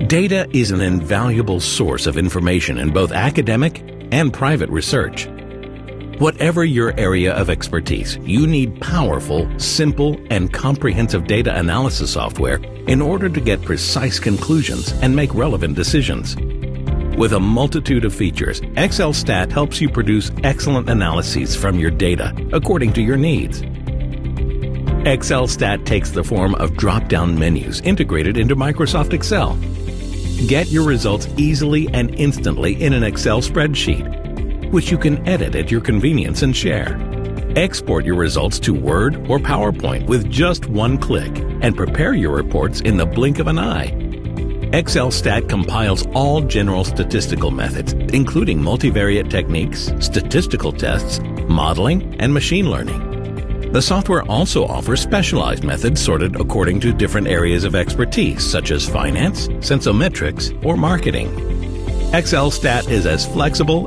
Data is an invaluable source of information in both academic and private research. Whatever your area of expertise, you need powerful, simple, and comprehensive data analysis software in order to get precise conclusions and make relevant decisions. With a multitude of features, XLSTAT helps you produce excellent analyses from your data according to your needs. XLSTAT takes the form of drop-down menus integrated into Microsoft Excel. Get your results easily and instantly in an Excel spreadsheet, which you can edit at your convenience and share. Export your results to Word or PowerPoint with just one click and prepare your reports in the blink of an eye. XLSTAT compiles all general statistical methods, including multivariate techniques, statistical tests, modeling, and machine learning. The software also offers specialized methods sorted according to different areas of expertise, such as finance, sensometrics, or marketing. XLSTAT is as flexible